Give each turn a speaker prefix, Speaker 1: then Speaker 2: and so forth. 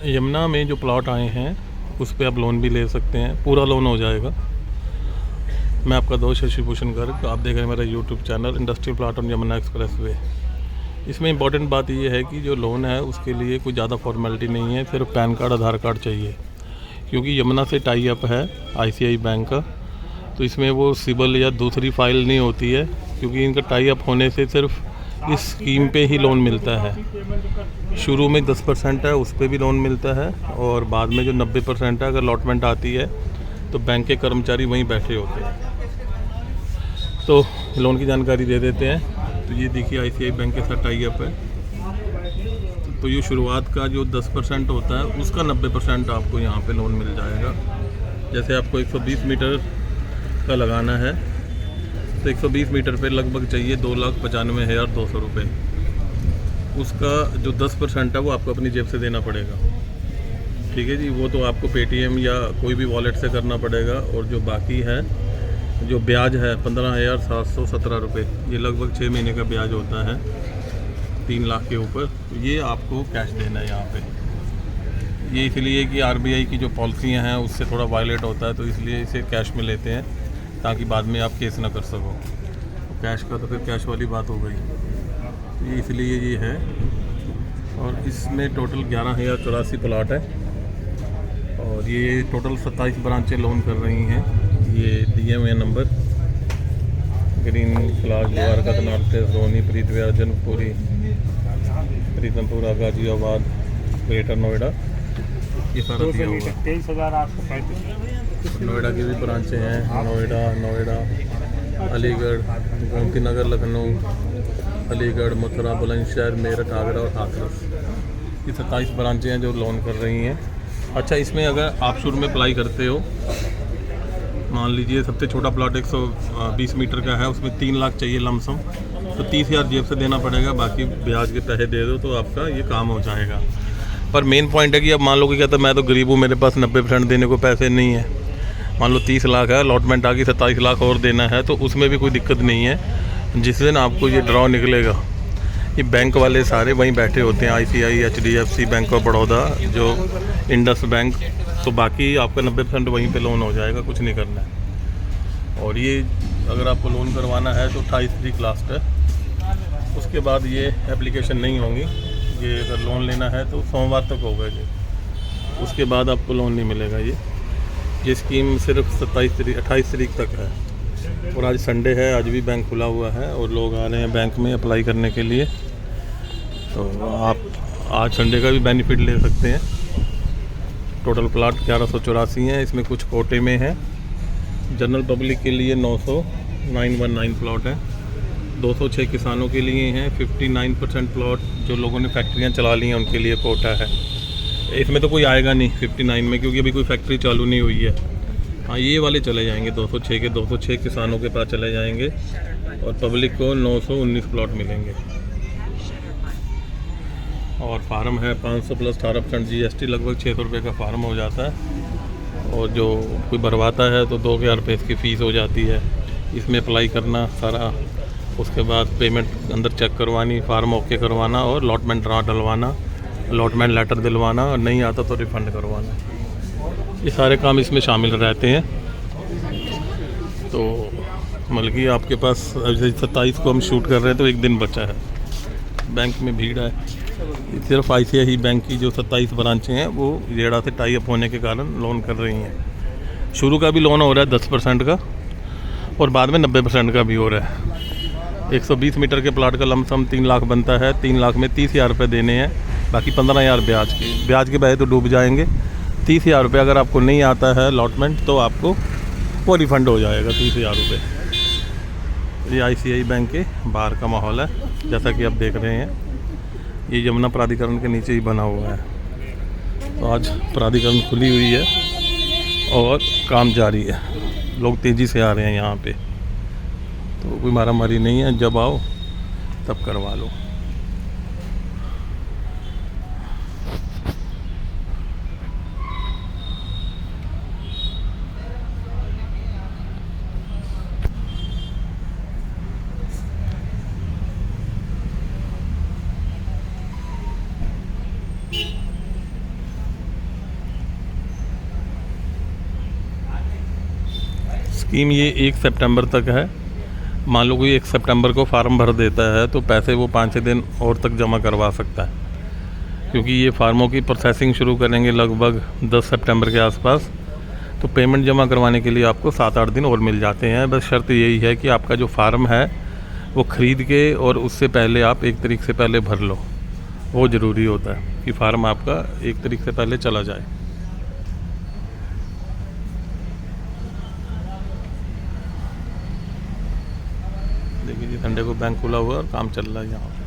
Speaker 1: यमुना में जो प्लॉट आए हैं उस पे आप लोन भी ले सकते हैं, पूरा लोन हो जाएगा। मैं आपका दोस्त शशि भूषण गर्ग, आप देख रहे हैं मेरा YouTube channel industrial plot on Yamuna express way. इसमें इंपॉर्टेंट बात ये है कि जो लोन है उसके लिए कोई ज़्यादा फॉर्मेलिटी नहीं है, सिर्फ पैन कार्ड आधार कार्ड चाहिए। क्योंकि यमुना से टाई अप है ICICI बैंक का, तो इसमें वो सिबिल या दूसरी फाइल नहीं होती है, क्योंकि इनका टाई अप होने से सिर्फ इस स्कीम पे ही लोन मिलता है। शुरू में 10% है उस पर भी लोन मिलता है, और बाद में जो 90% है अगर अलॉटमेंट आती है तो बैंक के कर्मचारी वहीं बैठे होते हैं। तो लोन की जानकारी दे देते हैं। तो ये देखिए ICICI बैंक के साथ टाई अप है, तो ये शुरुआत का जो 10% होता है उसका 90% आपको यहाँ पे लोन मिल जाएगा। जैसे आपको 120 मीटर का लगाना है तो 120 मीटर पे लगभग चाहिए 2,95,200 रुपये। उसका जो 10% है वो आपको अपनी जेब से देना पड़ेगा। ठीक है जी, वो तो आपको पेटीएम या कोई भी वॉलेट से करना पड़ेगा। और जो बाकी है, जो ब्याज है 15,717 रुपये, ये लगभग 6 महीने का ब्याज होता है 3 लाख के ऊपर। तो ये आपको कैश देना है यहाँ पे। ये इसलिए कि RBI की जो पॉलिसियाँ हैं उससे थोड़ा वायलेट होता है, तो इसलिए इसे कैश में लेते हैं ताकि बाद में आप केस ना कर सको। तो कैश का तो फिर कैश वाली बात हो गई, तो ये इसलिए ये है। और इसमें टोटल 11,084 प्लाट है, और ये टोटल 27 ब्रांचें लोन कर रही हैं। ये दिए हुए नंबर ग्रीन फ्लास, द्वारका, नॉर्थ, सोनी, प्रीतविहार, जनकपुरी, प्रीतमपुरा, गाजियाबाद, ग्रेटर नोएडा, ये सारा दिया हुआ।
Speaker 2: 23,835।
Speaker 1: नोएडा की भी ब्रांचें हैं, नोएडा, अलीगढ़, गोमती नगर, लखनऊ, अलीगढ़, मथुरा, बुलंदशहर, मेरठ, आगरा और हाथरस। ये 27 ब्रांचें हैं जो लोन कर रही हैं। अच्छा, इसमें अगर आप शुरू में अप्लाई करते हो, मान लीजिए सबसे छोटा प्लॉट 120 मीटर का है, उसमें 3 लाख चाहिए लमसम, तो 30,000 जेब से देना पड़ेगा, बाकी ब्याज के पैसे दे दो तो आपका ये काम हो जाएगा। पर मेन पॉइंट है कि अब मान लो कि कहता मैं तो गरीब हूँ, मेरे पास 90% देने को पैसे नहीं है। मान लो 30 लाख है, अलॉटमेंट आ गई 27 लाख और देना है, तो उसमें भी कोई दिक्कत नहीं है। जिस दिन आपको ये ड्रॉ निकलेगा, ये बैंक वाले सारे वहीं बैठे होते हैं, ICICI, HDFC, bank of Baroda, जो इंडस बैंक, तो बाकी आपका 90% वहीं पे लोन हो जाएगा, कुछ नहीं करना है। और ये अगर आपको लोन करवाना है तो 28 तारीख लास्ट है, उसके बाद ये एप्लीकेशन नहीं होंगी। ये अगर लोन लेना है तो सोमवार तक होगा जी, उसके बाद आपको लोन नहीं मिलेगा। ये स्कीम सिर्फ 28 तारीख तक है। और आज संडे है, आज भी बैंक खुला हुआ है और लोग आ रहे हैं बैंक में अप्लाई करने के लिए, तो आप आज संडे का भी बेनिफिट ले सकते हैं। टोटल प्लाट 1184 हैं, इसमें कुछ कोटे में है। जनरल पब्लिक के लिए 919 प्लॉट है, 206 किसानों के लिए हैं, 59% प्लॉट जो लोगों ने फैक्ट्रियां चला ली हैं उनके लिए कोटा है। इसमें तो कोई आएगा नहीं 59 में, क्योंकि अभी कोई फैक्ट्री चालू नहीं हुई है। हाँ, ये वाले चले जाएंगे 206 के 206 किसानों के पास चले जाएंगे, और पब्लिक को 919 प्लॉट मिलेंगे। और फार्म है 500 प्लस 18% GST, लगभग 600 रुपये का फार्म हो जाता है। और जो कोई भरवाता है तो 2,000 रुपये इसकी फ़ीस हो जाती है। इसमें अप्लाई करना सारा, उसके बाद पेमेंट अंदर चेक करवानी, फार्म ओके करवाना, और अलॉटमेंट ड्रा डलवाना, अलॉटमेंट लेटर दिलवाना, और नहीं आता तो रिफ़ंड करवाना। ये सारे काम इसमें शामिल रहते हैं। तो मतलब कि आपके पास 27 को हम शूट कर रहे हैं तो एक दिन बचा है, बैंक में भीड़ है। सिर्फ ICICI बैंक की जो 27 ब्रांचें हैं वो रेड़ा से टाई अप होने के कारण लोन कर रही हैं। शुरू का भी लोन हो रहा है 10% का, और बाद में 90% का भी हो रहा है। 120 मीटर के प्लाट का लमसम 3 लाख बनता है, 3 लाख में 30,000 रुपये देने हैं, बाकी 15,000 ब्याज के पैसे तो डूब जाएंगे। 30,000 रुपये अगर आपको नहीं आता है अलॉटमेंट तो आपको वो रिफ़ंड हो जाएगा 30,000 रुपये। ये ICICI बैंक के बाहर का माहौल है, जैसा कि आप देख रहे हैं। ये यमुना प्राधिकरण के नीचे ही बना हुआ है। तो आज प्राधिकरण खुली हुई है और काम जारी है, लोग तेज़ी से आ रहे हैं यहाँ पे, तो कोई मारामारी नहीं है, जब आओ तब करवा लो। स्कीम ये 1 सितंबर तक है। मान लो कोई 1 सितंबर को फार्म भर देता है तो पैसे वो 5-6 दिन और तक जमा करवा सकता है, क्योंकि ये फार्मों की प्रोसेसिंग शुरू करेंगे लगभग 10 सितंबर के आसपास। तो पेमेंट जमा करवाने के लिए आपको 7-8 दिन और मिल जाते हैं। बस शर्त यही है कि आपका जो फार्म है वो ख़रीद के और उससे पहले आप 1 तारीख से पहले भर लो। वो ज़रूरी होता है कि फार्म आपका 1 तारीख से पहले चला जाए। देखिए जी, संडे को बैंक खुला हुआ है और काम चल रहा है यहाँ।